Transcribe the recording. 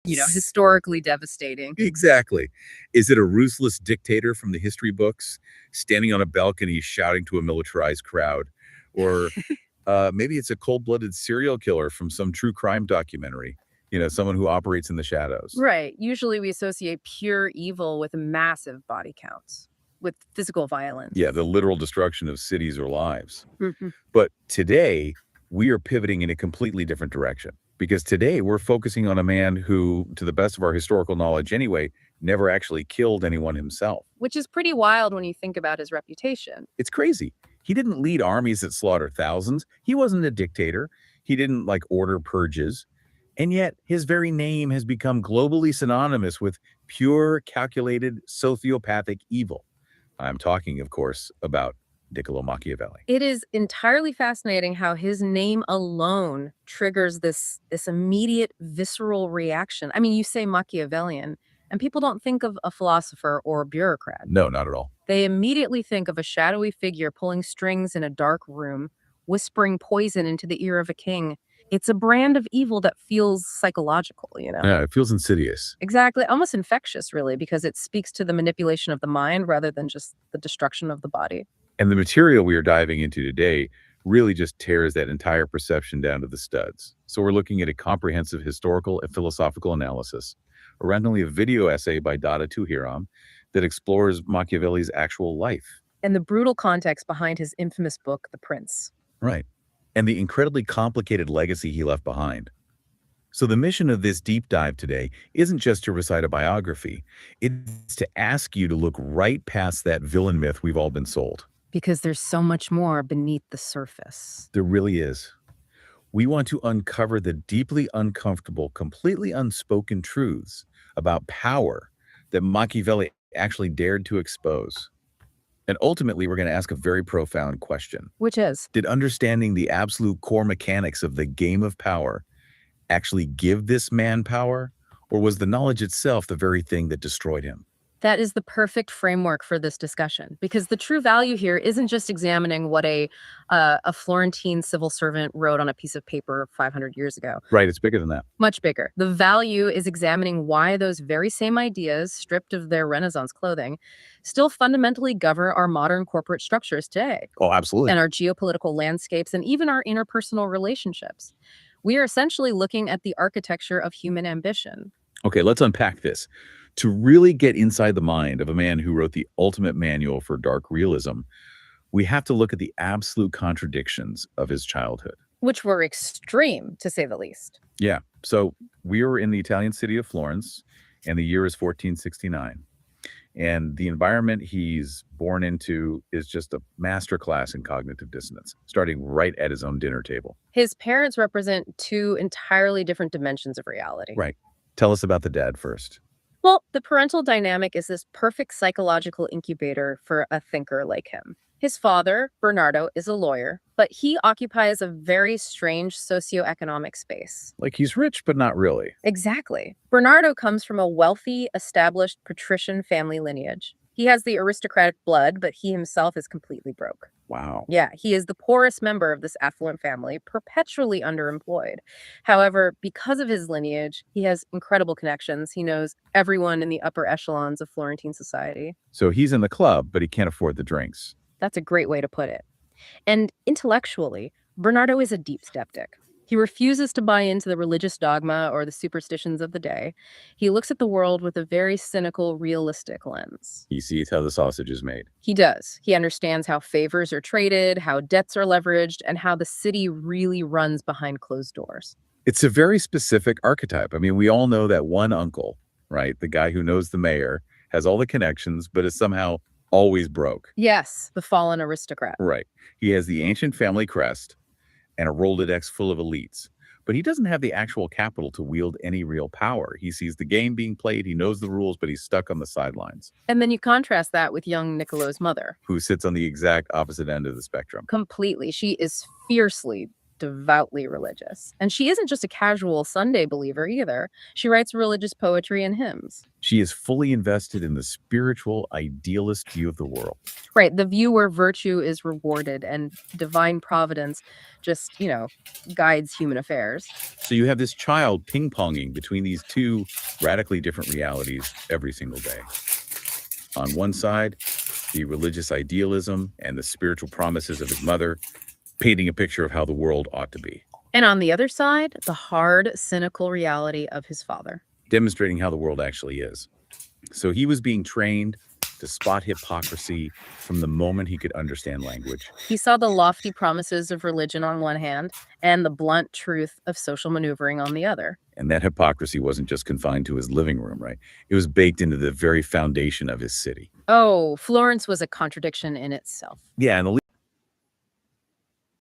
historically devastating. Exactly. Is it a ruthless dictator from the history books, standing on a balcony shouting to a militarized crowd? Or maybe it's a cold-blooded serial killer from some true crime documentary, someone who operates in the shadows. Right. Usually we associate pure evil with massive body counts, with physical Yeah, violence. the literal destruction of cities or lives. Mhm. But today, we are pivoting in a completely different direction because today we're focusing on a man who, to the best of our historical knowledge anyway, never actually killed anyone himself. Which is pretty wild when you think about his reputation. It's crazy. He didn't lead armies that slaughter thousands. He wasn't a dictator. He didn't order purges. And yet his very name has become globally synonymous with pure, calculated, sociopathic evil. I'm talking, of course, about Niccolo Machiavelli. It is entirely fascinating how his name alone triggers this immediate visceral reaction. I mean, you say Machiavellian, and people don't think of a philosopher or a bureaucrat. No, not at all. They immediately think of a shadowy figure pulling strings in a dark room, whispering poison into the ear of a king. It's a brand of evil that feels psychological. Yeah, it feels insidious. Exactly, almost infectious, really, because it speaks to the manipulation of the mind rather than just the destruction of the body. And the material we are diving into today really just tears that entire perception down to the studs. So we're looking at a comprehensive historical and philosophical analysis, originally a video essay by Dada Tuhiram that explores Machiavelli's actual life. And the brutal context behind his infamous book, The Prince. Right. And the incredibly complicated legacy he left behind. So the mission of this deep dive today isn't just to recite a biography. It's to ask you to look right past that villain myth we've all been sold. Because there's so much more beneath the surface. There really is. We want to uncover the deeply uncomfortable, completely unspoken truths about power that Machiavelli actually dared to expose. And ultimately, we're going to ask a very profound question. Which is? Did understanding the absolute core mechanics of the game of power actually give this man power, or was the knowledge itself the very thing that destroyed him? That is the perfect framework for this discussion, because the true value here isn't just examining what a Florentine civil servant wrote on a piece of paper 500 years ago. Right, it's bigger than that. Much bigger. The value is examining why those very same ideas, stripped of their Renaissance clothing, still fundamentally govern our modern corporate structures today, Oh, absolutely. and our geopolitical landscapes, and even our interpersonal relationships. We are essentially looking at the architecture of human ambition. Okay, let's unpack this. To really get inside the mind of a man who wrote the ultimate manual for dark realism, we have to look at the absolute contradictions of his childhood. Which were extreme, to say the least. Yeah, so we were in the Italian city of Florence, and the year is 1469. And the environment he's born into is just a masterclass in cognitive dissonance, starting right at his own dinner table. His parents represent two entirely different dimensions of reality. Right. Tell us about the dad first. Well, the parental dynamic is this perfect psychological incubator for a thinker like him. His father, Bernardo, is a lawyer, but he occupies a very strange socioeconomic space. Like he's rich, but not really. Exactly. Bernardo comes from a wealthy, established patrician family lineage. He has the aristocratic blood, but he himself is completely broke. Wow. Yeah, he is the poorest member of this affluent family, perpetually underemployed. However, because of his lineage, he has incredible connections. He knows everyone in the upper echelons of Florentine society. So he's in the club, but he can't afford the drinks. That's a great way to put it. And intellectually, Bernardo is a deep skeptic. He refuses to buy into the religious dogma or the superstitions of the day. He looks at the world with a very cynical, realistic lens. He sees how the sausage is made. He does. He understands how favors are traded, how debts are leveraged, and how the city really runs behind closed doors. It's a very specific archetype. I mean, we all know that one uncle, right? The guy who knows the mayor, has all the connections, but is somehow always broke. Yes, the fallen aristocrat. Right. He has the ancient family crest and a Rolodex full of elites. But he doesn't have the actual capital to wield any real power. He sees the game being played, he knows the rules, but he's stuck on the sidelines. And then you contrast that with young Niccolo's mother. Who sits on the exact opposite end of the spectrum. Completely. She is fiercely devoutly religious. And she isn't just a casual Sunday believer either. She writes religious poetry and hymns. She is fully invested in the spiritual, idealist view of the world. Right, the view where virtue is rewarded and divine providence just, guides human affairs. So you have this child ping-ponging between these two radically different realities every single day. On one side, the religious idealism and the spiritual promises of his mother, painting a picture of how the world ought to be, And on the other side, the hard, cynical reality of his father. demonstrating how the world actually is. So he was being trained to spot hypocrisy from the moment he could understand language. He saw the lofty promises of religion on one hand and the blunt truth of social maneuvering on the other. And that hypocrisy wasn't just confined to his living room, right? It was baked into the very foundation of his city. Oh, Florence was a contradiction in itself. Yeah, and the